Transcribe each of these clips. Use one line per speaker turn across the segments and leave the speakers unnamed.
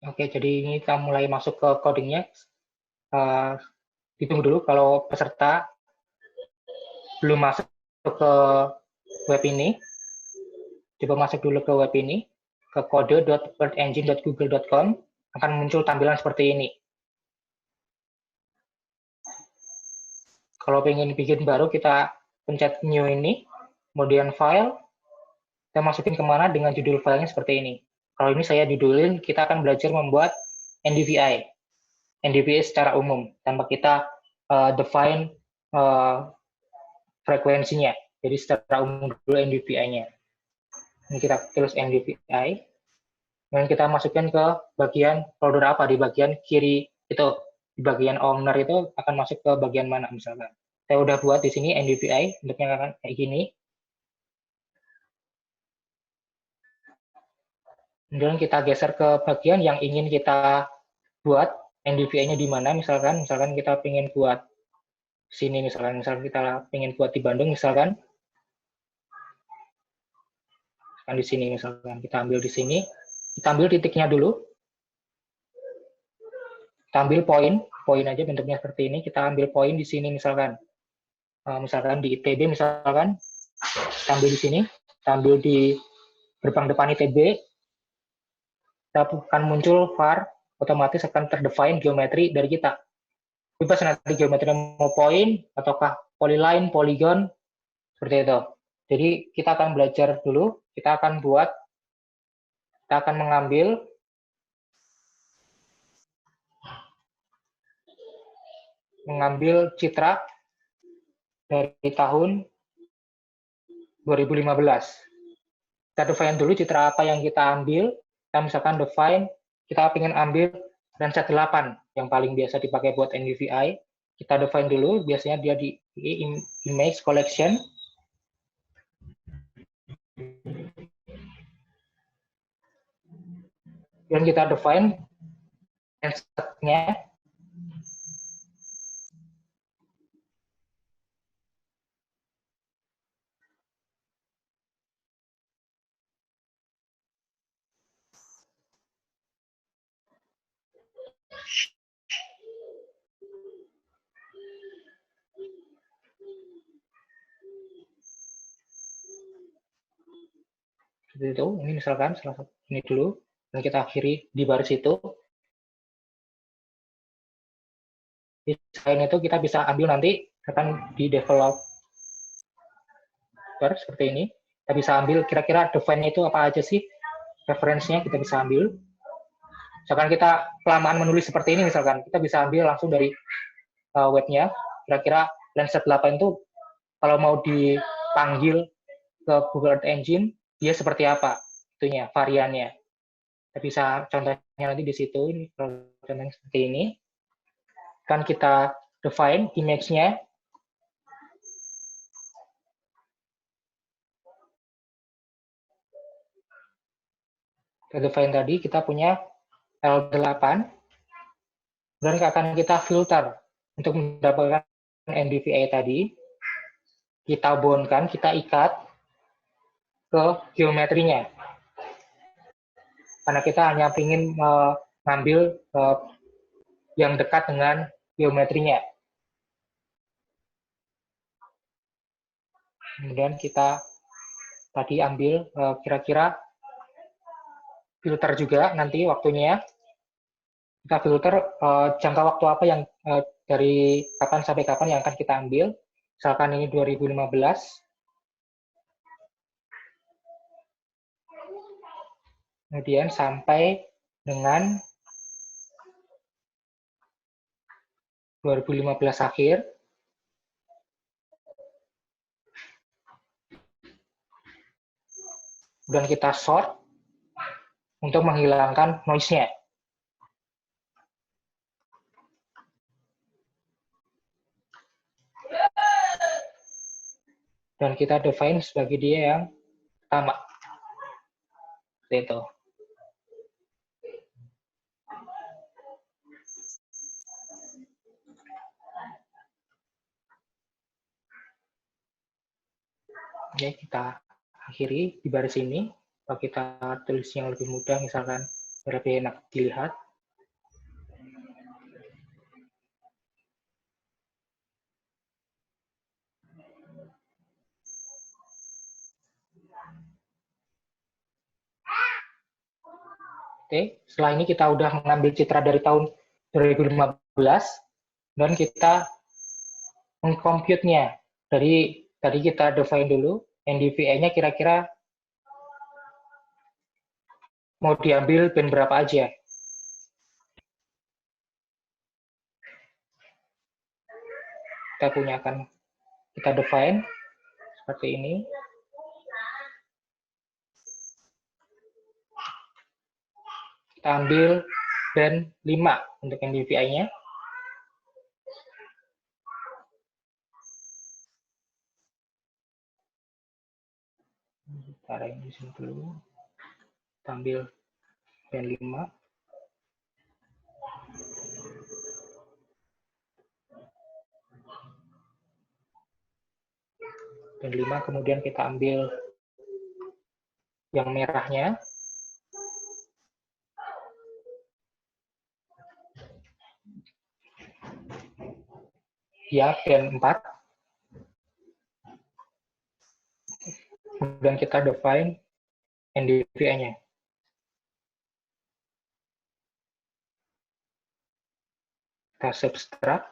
Oke, jadi ini kita mulai masuk ke codingnya. Ditunggu dulu kalau peserta belum masuk ke web ini. Coba masuk dulu ke web ini, ke kode.earthengine.google.com, akan muncul tampilan seperti ini. Kalau pengen bikin baru, kita pencet new ini, kemudian file, kita masukin kemana dengan judul filenya seperti ini. Kalau ini saya judulin, kita akan belajar membuat NDVI. NDVI secara umum, tanpa kita define frekuensinya. Jadi secara umum dulu NDVI-nya. Ini kita tulis NDVI. Dan kita masukkan ke bagian folder apa, di bagian kiri itu, di bagian owner itu akan masuk ke bagian mana misalkan. Saya udah buat di sini NDVI, bentuknya akan kayak gini. Kemudian kita geser ke bagian yang ingin kita buat NDVI-nya di mana, misalkan kita ingin buat sini misalkan kita ingin buat di Bandung misalkan di sini misalkan kita ambil di sini, kita ambil titiknya dulu, kita ambil poin aja bentuknya seperti ini, kita ambil poin di sini misalkan di ITB misalkan, kita ambil di sini, kita ambil di gerbang depan ITB, kita akan muncul var, otomatis akan terdefine geometri dari kita. Bebas nanti geometri mau poin, ataukah polyline, polygon, seperti itu. Jadi kita akan belajar dulu, kita akan mengambil citra dari tahun 2015. Kita define dulu citra apa yang kita ambil. Kita misalkan define, kita ingin ambil Landsat 8 yang paling biasa dipakai buat NDVI. Kita define dulu, biasanya dia di image collection. Dan kita define Landsat-nya. Seperti itu, ini misalkan salah satu ini dulu, dan kita akhiri di baris itu. Desain itu kita bisa ambil nanti, akan di developer seperti ini. Kita bisa ambil kira-kira define itu apa aja sih, referensinya kita bisa ambil. Misalkan kita kelamaan menulis seperti ini, misalkan kita bisa ambil langsung dari webnya, kira-kira Landsat 8 itu kalau mau dipanggil ke Google Earth Engine, dia seperti apa itunya, variannya. Kita bisa contohnya nanti di situ, ini contohnya seperti ini. Kan kita define image-nya. Kita define tadi, kita punya L8, dan akan kita filter untuk mendapatkan NDVI tadi. Kita bondkan, kita ikat ke geometrinya. Karena kita hanya ingin mengambil yang dekat dengan geometrinya. Kemudian kita tadi ambil kira-kira filter juga nanti waktunya. Kita filter jangka waktu apa yang dari kapan sampai kapan yang akan kita ambil. Misalkan ini 2015. Kemudian sampai dengan 2015 akhir. Dan kita sort untuk menghilangkan noise-nya. Dan kita define sebagai dia yang pertama. Seperti itu. Oke, kita akhiri di baris ini. Kalau kita tulis yang lebih mudah, misalkan lebih enak dilihat. Oke, setelah ini kita udah mengambil citra dari tahun 2015 dan kita mengcompute-nya. Dari tadi kita define dulu NDVI-nya kira-kira mau diambil band berapa aja. Kita define seperti ini. Kita ambil band 5 untuk NDVI-nya. Taruh di sini dulu. Kita ambil band 5. Band 5, kemudian kita ambil yang merahnya. Ya, band 4. Kemudian kita define NDVI-nya. Kita subtract.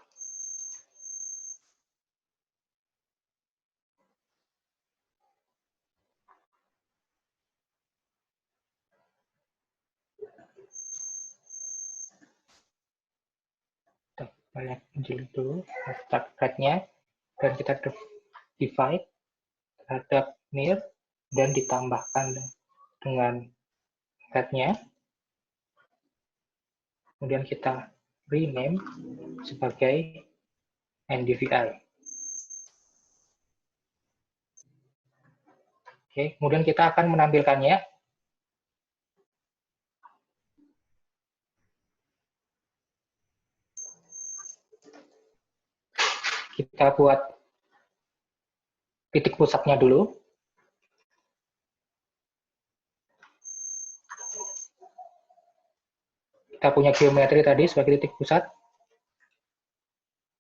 Kita banyak jilid dulu, subtract-nya, dan kita divide terhadap near, dan ditambahkan dengan head-nya. Kemudian kita rename sebagai NDVI. Oke, kemudian kita akan menampilkannya. Kita buat titik pusatnya dulu. Kita punya geometri tadi sebagai titik pusat.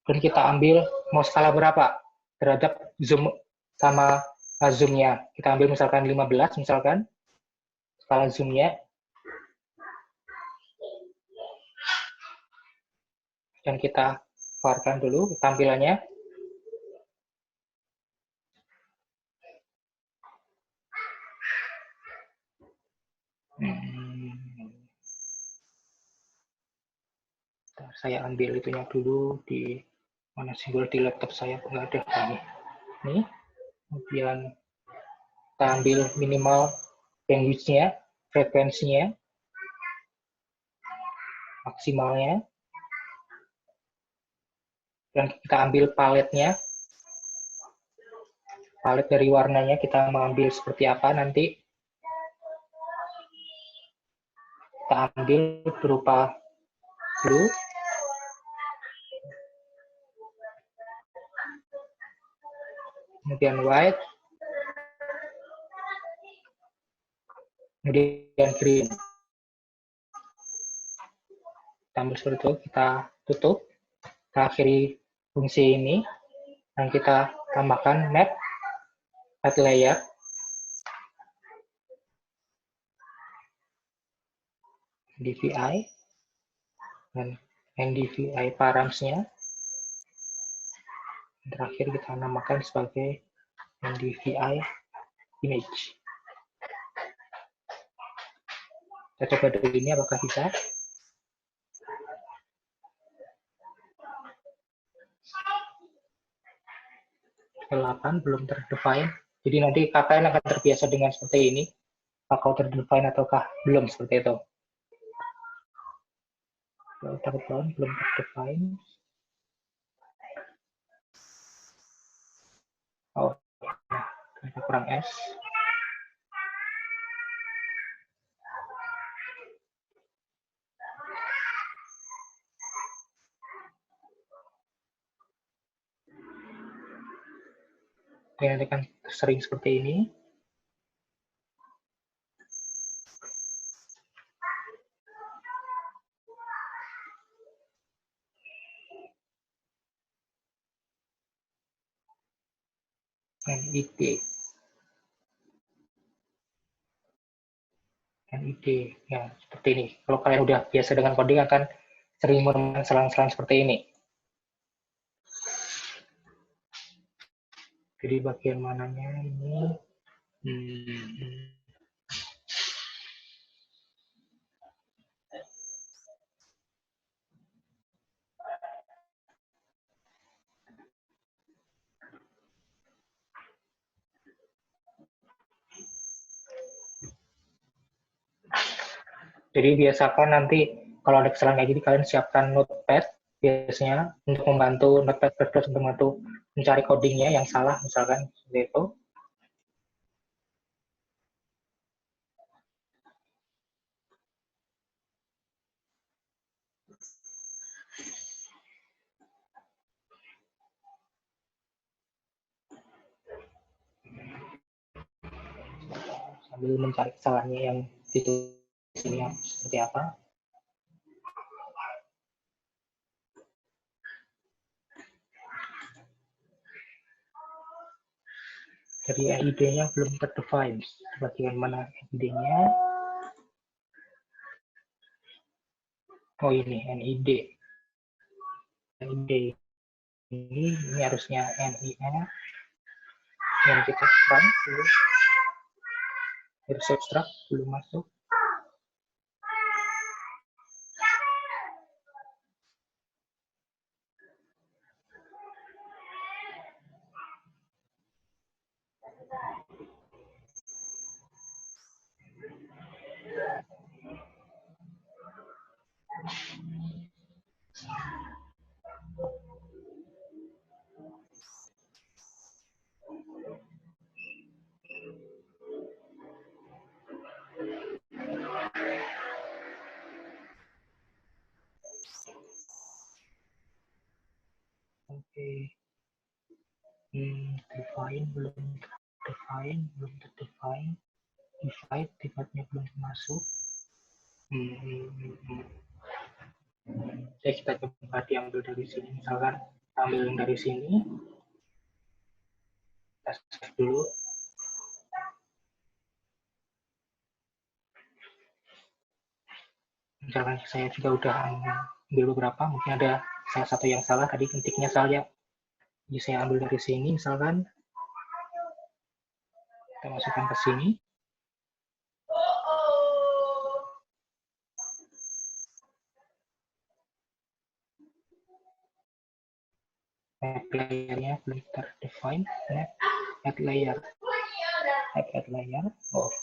Dan kita ambil mau skala berapa terhadap zoom sama zoom-nya. Kita ambil misalkan 15, misalkan skala zoom-nya. Dan kita keluarkan dulu tampilannya. Saya ambil itunya dulu di mana simbol di laptop saya nggak ada ini. Nih, kemudian kita ambil minimal language-nya, frekuensinya, maksimalnya, dan kita ambil paletnya. Palet dari warnanya kita mengambil seperti apa nanti. Kita ambil berupa blue, kemudian white, kemudian green. Kita ambil seperti itu, kita tutup, kita akhiri fungsi ini, dan kita tambahkan map, add layer, NDVI, dan NDVI params-nya. Terakhir kita namakan sebagai NDVI image. Kita coba dulu ini apakah bisa. L8 belum terdefine. Jadi nanti KKN akan terbiasa dengan seperti ini. Apakah terdefine ataukah belum seperti itu. L8 belum terdefine. Oh, kita kurang S. Nanti kan sering seperti ini. NID. NID. Ya, seperti ini. Kalau kalian udah biasa dengan coding akan sering menemukan selang-selang seperti ini. Jadi bagian mananya ini? Jadi biasakan nanti kalau ada kesalahan kayak gini kalian siapkan notepad biasanya untuk membantu notepad untuk membantu mencari codingnya yang salah misalkan seperti itu. Sambil mencari kesalahannya yang ditulis ini seperti apa. Jadi NID-nya belum terdefine. Bagian mana NID-nya? Oh ini NID. NID ini harusnya NIN yang kita run dulu. Harus subtract belum masuk. Oke. Define belum define. Divide-nya belum masuk. Jadi kita coba diambil dari sini. Misalkan ambil dari sini. Kita save dulu. Misalkan saya juga udah ambil beberapa. Mungkin ada salah satu yang salah. Tadi ketiknya salah. Jadi saya ambil dari sini. Misalkan kita masukkan ke sini. Map layer-nya belum terdefine. Add layer. Add layer. Oh.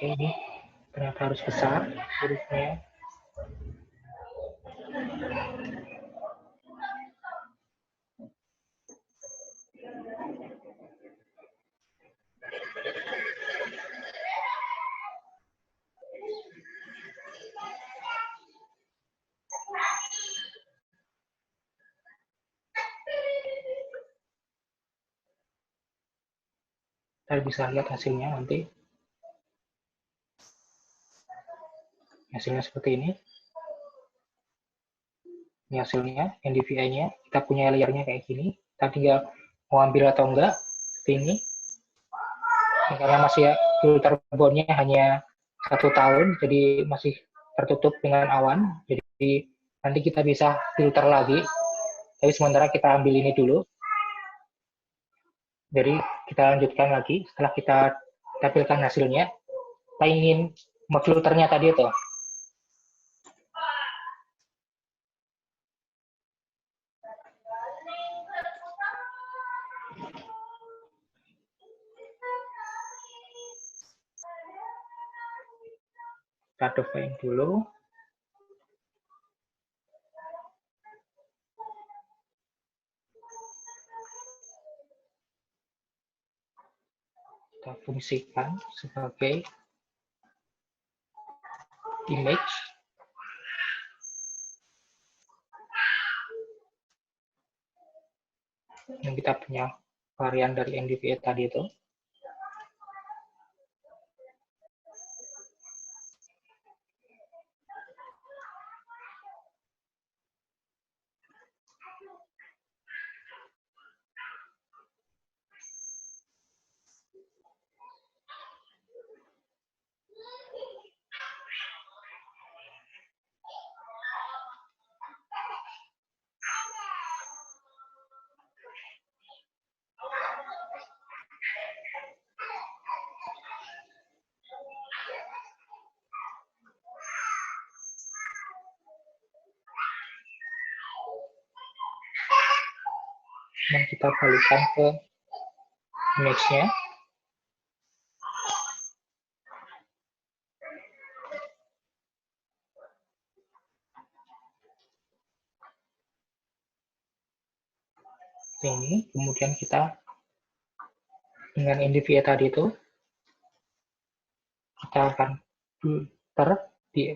Oke, ini ternyata harus besar hurufnya. Kita bisa lihat hasilnya nanti. Hasilnya seperti ini. Ini hasilnya, NDVI-nya. Kita punya layernya kayak gini. Kita tinggal mau ambil atau enggak. Seperti ini. Karena masih filter bondnya hanya 1 tahun, jadi masih tertutup dengan awan. Jadi nanti kita bisa filter lagi. Tapi sementara kita ambil ini dulu. Jadi kita lanjutkan lagi. Setelah kita tampilkan hasilnya, kita ingin memfilternya tadi itu. Kita define dulu. Kita fungsikan sebagai image. Yang kita punya varian dari NDVI tadi itu. dan kita balikkan ke image-nya. Ini kemudian kita dengan NDVIA tadi itu kita akan filter di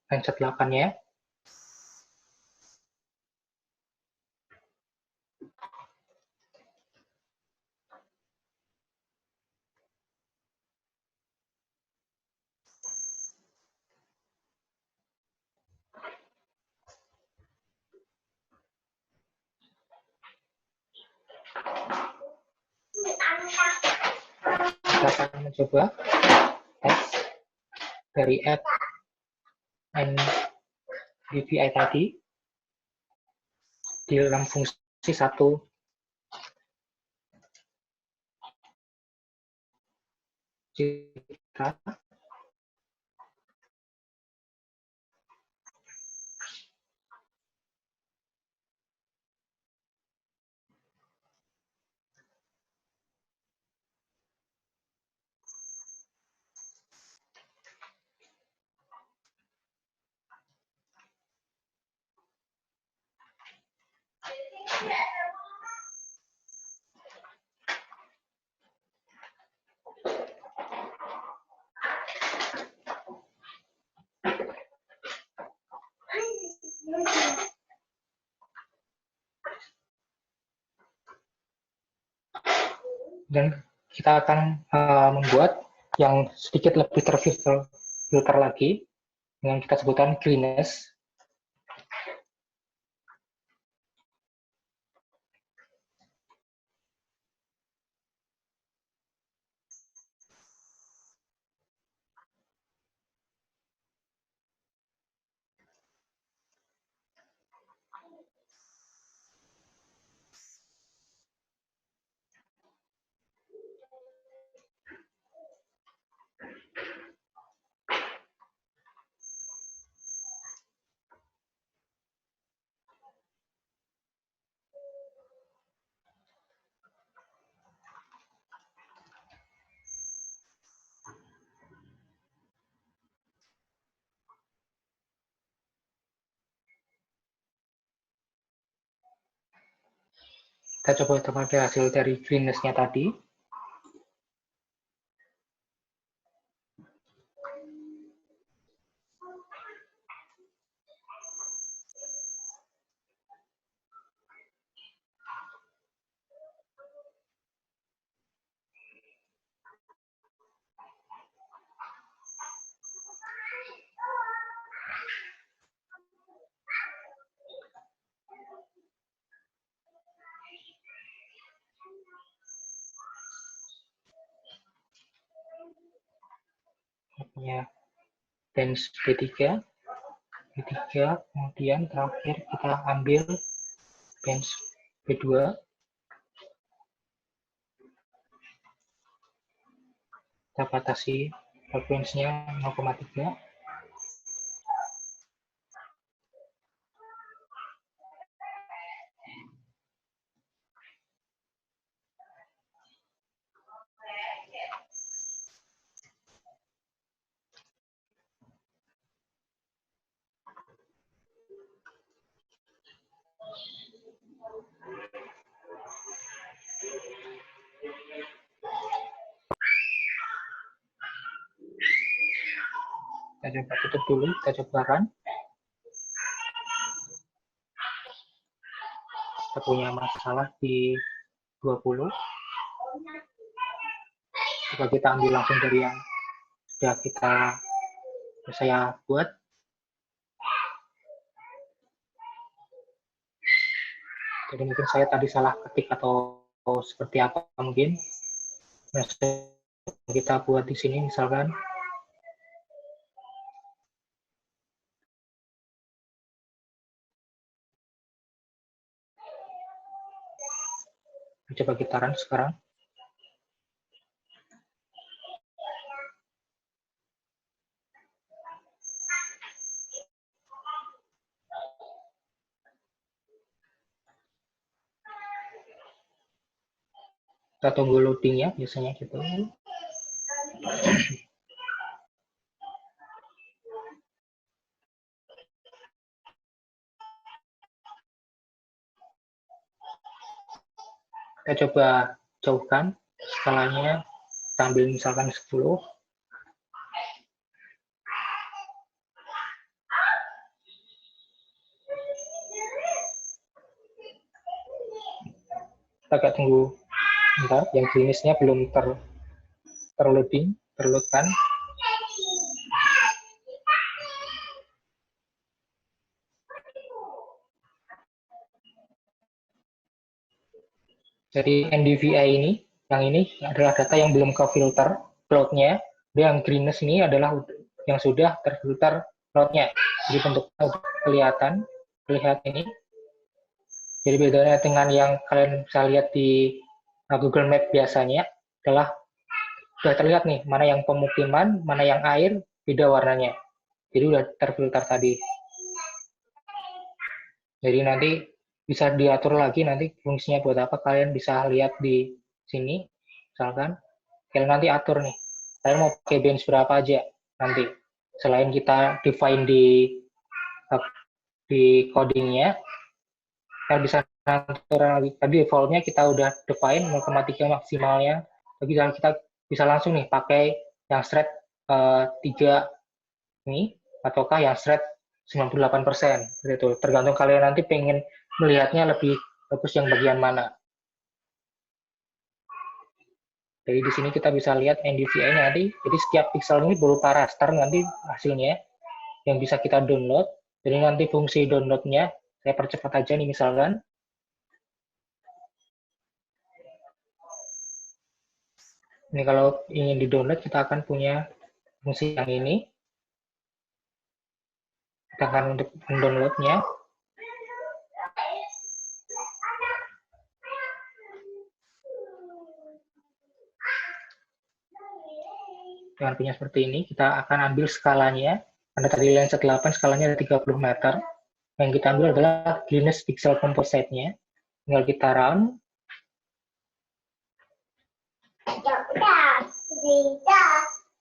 range 8-nya. Kita akan mencoba tes dari add NDVI tadi di dalam fungsi satu kita. Dan kita akan membuat yang sedikit lebih terfilter lagi dengan kita sebutkan greenness. Kita coba pakai hasil dari greenness-nya tadi. Punya bench B3, kemudian terakhir kita ambil bench B2, kita batasi frekuensinya 0,3. Kita coba tutup dulu, kita coba run. Kita punya masalah di 20. Coba kita ambil langsung dari yang sudah saya buat. Jadi mungkin saya tadi salah ketik atau seperti apa mungkin. Nah, kita buat di sini misalkan. Coba kita run sekarang. Kita tunggu loadingnya biasanya gitu. Kita coba jauhkan skalanya, kita ambil misalkan 10. Kita agak tunggu bentar, yang greenish-nya belum terloadkan. Jadi NDVI ini, yang ini adalah data yang belum ke filter plotnya. Yang greenish ini adalah yang sudah terfilter plotnya. Jadi bentuknya kelihatan, lihat ini. Jadi bedanya dengan yang kalian bisa lihat di Google Map biasanya adalah sudah terlihat nih mana yang pemukiman, mana yang air, beda warnanya. Jadi udah terfilter tadi. Jadi nanti bisa diatur lagi nanti fungsinya buat apa, kalian bisa lihat di sini. Misalkan kalian nanti atur nih, kalian mau pakai bench berapa aja nanti. Selain kita define di codingnya, kalian bisa atur lagi. Tadi defaultnya kita udah define 0,3 maksimalnya, tapi kita bisa langsung nih pakai yang thread 3 ini, ataukah yang thread 98%. Gitu. Tergantung kalian nanti pengen melihatnya lebih bagus yang bagian mana. Jadi di sini kita bisa lihat NDVI-nya nanti. Jadi setiap pixel ini berupa raster nanti hasilnya yang bisa kita download. Jadi nanti fungsi download-nya saya percepat aja nih misalkan. Ini kalau ingin di-download kita akan punya fungsi yang ini. Kita akan untuk mendownloadnya. Dengan punya seperti ini, kita akan ambil skalanya. Anda tadi Landsat 8 skalanya ada 30 meter. Yang kita ambil adalah greenish pixel composite-nya. Tinggal kita run.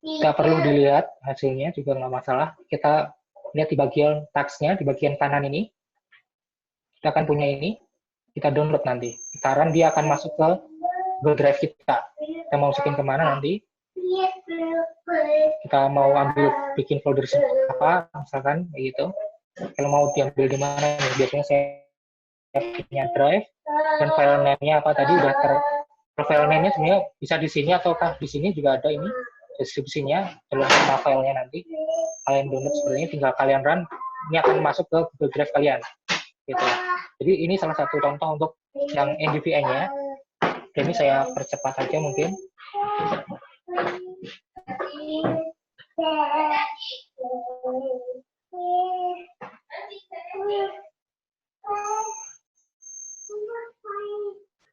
Kita perlu dilihat hasilnya juga nggak masalah. Kita lihat di bagian text-nya, di bagian kanan ini. Kita akan punya ini. Kita download nanti. Kita run, dia akan masuk ke Google Drive kita. Kita mau masukin kemana nanti. Kita mau ambil bikin folder apa misalkan kayak gitu. Kalau mau diambil di mana nih, biasanya saya punya drive dan file name-nya apa tadi udah file name-nya sebenarnya bisa di sini ataukah di sini juga ada ini deskripsinya dalam nama filenya nanti kalian download seperti ini, tinggal kalian run, ini akan masuk ke Google Drive kalian gitu. Jadi ini salah satu contoh untuk yang NDVI-nya. Ini saya percepat aja mungkin.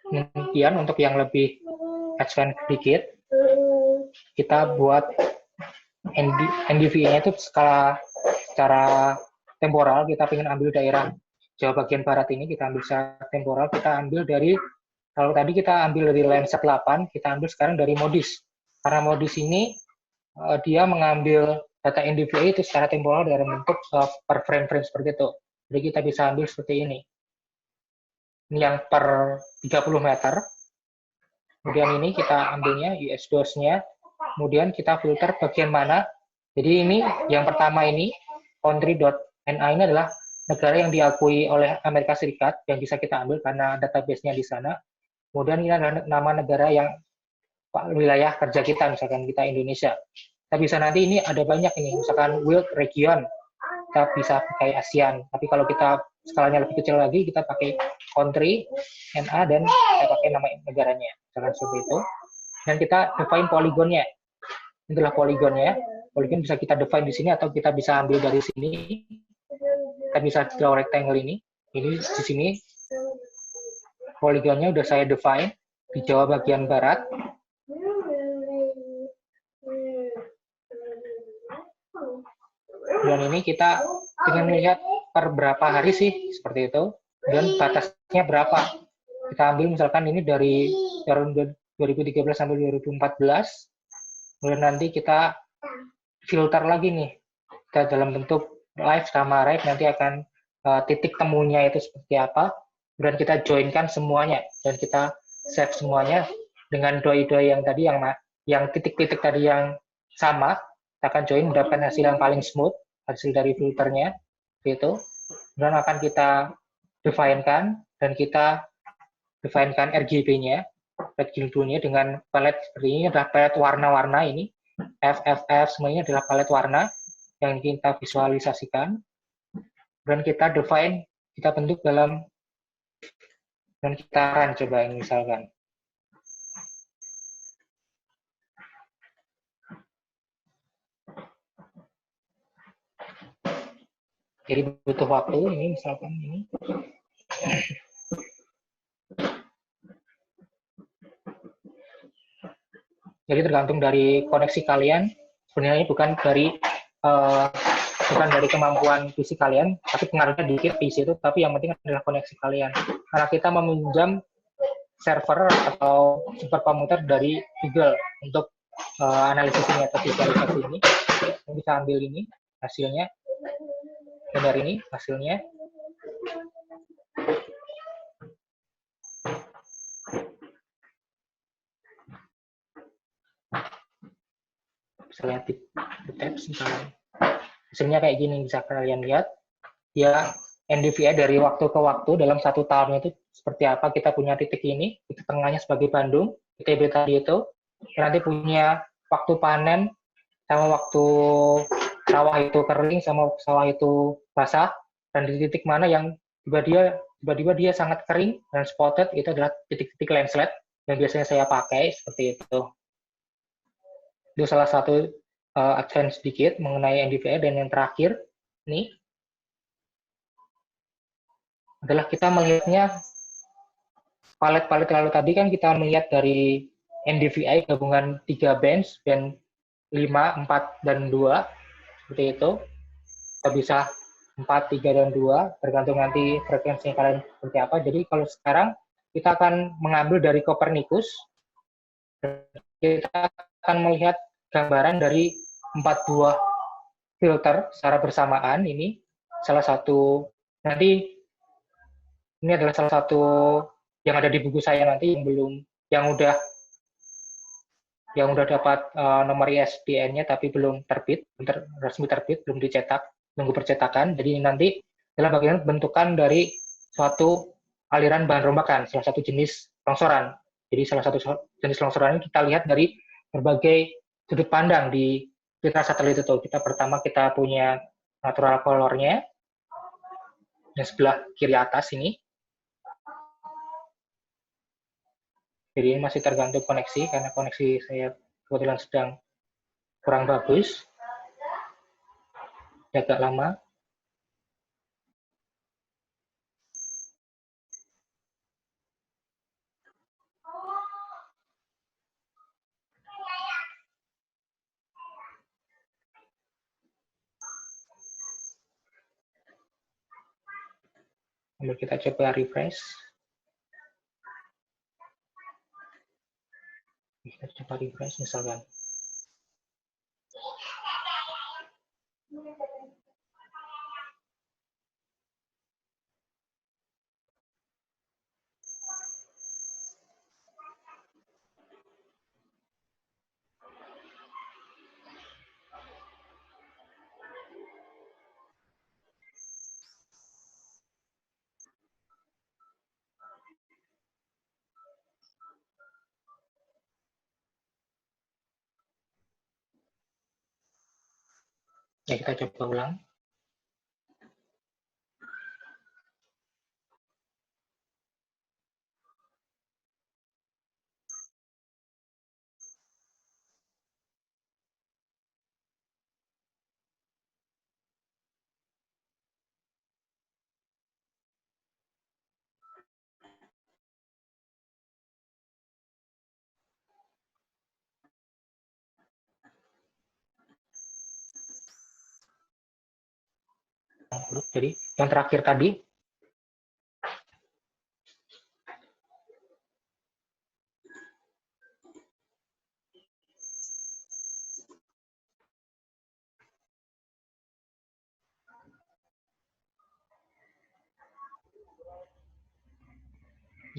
Kemudian untuk yang lebih advance sedikit, kita buat NDVI-nya itu secara temporal. Kita ingin ambil daerah Jawa bagian barat ini, kita ambil secara temporal, kita ambil dari, kalau tadi kita ambil dari Landsat 8, kita ambil sekarang dari Modis. Karena Modis ini dia mengambil data NDVI itu secara temporal dalam bentuk per frame-frame seperti itu. Jadi kita bisa ambil seperti ini. Ini yang per 30 meter. Kemudian ini kita ambilnya US DOS-nya. Kemudian kita filter bagian mana. Jadi ini yang pertama ini, country.ni ini adalah negara yang diakui oleh Amerika Serikat yang bisa kita ambil karena database-nya di sana. Kemudian ini adalah nama negara yang wilayah kerja kita, misalkan kita Indonesia. Kita bisa nanti ini ada banyak ini, misalkan world region, kita bisa pakai ASEAN. Tapi kalau kita skalanya lebih kecil lagi, kita pakai country, NA, dan kita pakai nama negaranya. Misalkan seperti itu. Dan kita define poligonnya. Inilah poligonnya. Poligon bisa kita define di sini atau kita bisa ambil dari sini. Kita bisa draw rectangle ini. Ini di sini. Poligonnya udah saya define di Jawa bagian barat. Dan ini kita ingin melihat per berapa hari sih, seperti itu. Dan batasnya berapa. Kita ambil misalkan ini dari tahun 2013 sampai 2014. Kemudian nanti kita filter lagi nih, kita dalam bentuk live sama right nanti akan titik temunya itu seperti apa, dan kita joinkan semuanya dan kita save semuanya dengan doi-doi yang tadi yang titik-titik tadi yang sama, kita akan join mendapatkan hasil yang paling smooth, hasil dari filternya gitu. Dan akan kita define-kan dan kita define-kan RGB-nya, RGB-nya dengan palette seperti ini, adalah palette warna-warna ini, FFF semuanya adalah palette warna yang kita visualisasikan, dan kita define, kita bentuk dalam, dan kita run coba ini misalkan. Jadi butuh waktu ini misalkan ini. Jadi tergantung dari koneksi kalian. Sebenarnya bukan dari kemampuan PC kalian, tapi pengaruhnya dikit PC itu, tapi yang penting adalah koneksi kalian. Karena kita meminjam server atau superkomputer dari Google untuk analisis ini atau visualisasi ini. Bisa ambil ini hasilnya, dan dari ini hasilnya. Bisa lihat di tabs misalnya. Hasilnya kayak gini, bisa kalian lihat. Ya, NDVI dari waktu ke waktu dalam 1 tahun itu seperti apa. Kita punya titik ini, titik tengahnya sebagai Bandung, ITB tadi itu. Nanti punya waktu panen, sama waktu sawah itu kering, sama sawah itu basah. Dan di titik mana yang tiba-tiba dia sangat kering dan spotted, itu adalah titik-titik landslide yang biasanya saya pakai, seperti itu. Itu salah satu advance sedikit mengenai NDVI. Dan yang terakhir, ini adalah kita melihatnya palet-palet lalu tadi kan kita melihat dari NDVI gabungan 3 bands, band 5, 4, dan 2, seperti itu. Kita bisa 4, 3, dan 2, tergantung nanti frekuensinya kalian seperti apa. Jadi kalau sekarang kita akan mengambil dari Copernicus, kita akan melihat gambaran dari 4 buah filter secara bersamaan. Ini salah satu, nanti ini adalah salah satu yang ada di buku saya nanti yang udah dapat nomor ISBN-nya tapi belum terbit, resmi terbit, belum dicetak, nunggu percetakan. Jadi nanti adalah bagian bentukan dari suatu aliran bahan rombakan, salah satu jenis longsoran. Jadi salah satu jenis longsoran ini kita lihat dari berbagai sudut pandang di kita satelit itu. Pertama kita punya natural color-nya yang sebelah kiri atas ini. Jadi ini masih tergantung koneksi, karena koneksi saya kebetulan sedang kurang bagus. Agak lama. Lalu kita coba refresh. Kita coba refresh misalkan. Ya, kita coba ulang. Jadi yang terakhir tadi,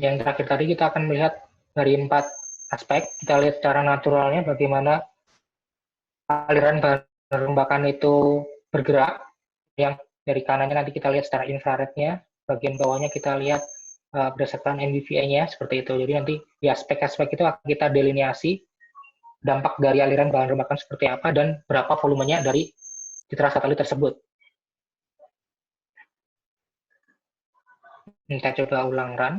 Yang terakhir tadi kita akan melihat dari 4 aspek. Kita lihat secara naturalnya bagaimana aliran bahan rembakan itu bergerak. Yang dari kanannya nanti kita lihat secara infrarednya, bagian bawahnya kita lihat berdasarkan NVVA-nya seperti itu. Jadi nanti di aspek-aspek itu akan kita delineasi dampak dari aliran bahan rembakan seperti apa dan berapa volumenya dari citra satelit tersebut. Kita coba ulang run.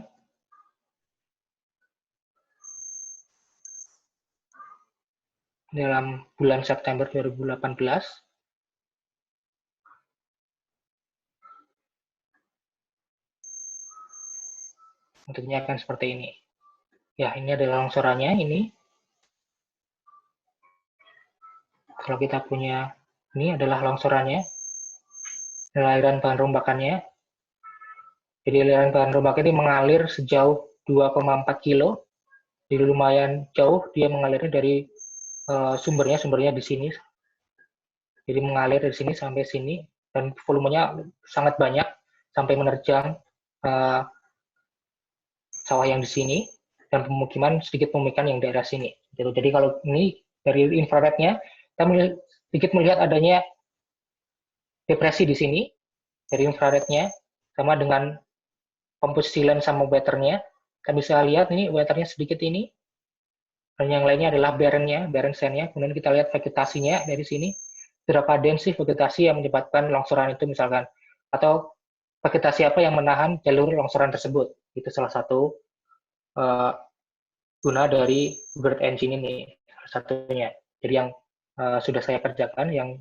Dalam bulan September 2018. Bentuknya akan seperti ini. Ya, ini adalah longsorannya ini. Kalau kita punya, ini adalah longsorannya. Aliran bahan rombakannya. Jadi aliran bahan rombakan ini mengalir sejauh 2,4 kilo. Jadi lumayan jauh dia mengalirnya dari sumbernya di sini. Jadi mengalir dari sini sampai sini. Dan volumenya sangat banyak sampai menerjang sawah yang di sini dan pemukiman sedikit pemukiman yang daerah sini. Jadi kalau ini dari infrarednya kita sedikit melihat adanya depresi di sini dari infrarednya sama dengan komposisi lens sama waternya. Kita bisa lihat ini waternya sedikit ini dan yang lainnya adalah barren sandnya. Kemudian kita lihat vegetasinya dari sini berapa densif vegetasi yang menyebabkan longsoran itu misalkan atau vegetasi apa yang menahan jalur longsoran tersebut. Itu salah satu guna dari Bird Engine ini, salah satunya. Jadi yang sudah saya kerjakan, yang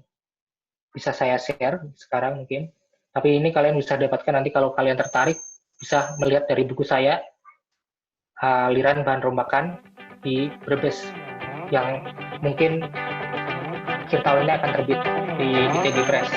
bisa saya share sekarang mungkin. Tapi ini kalian bisa dapatkan nanti kalau kalian tertarik, bisa melihat dari buku saya, aliran bahan rombakan di Brebes, yang mungkin akhir tahun ini akan terbit di ITB Press.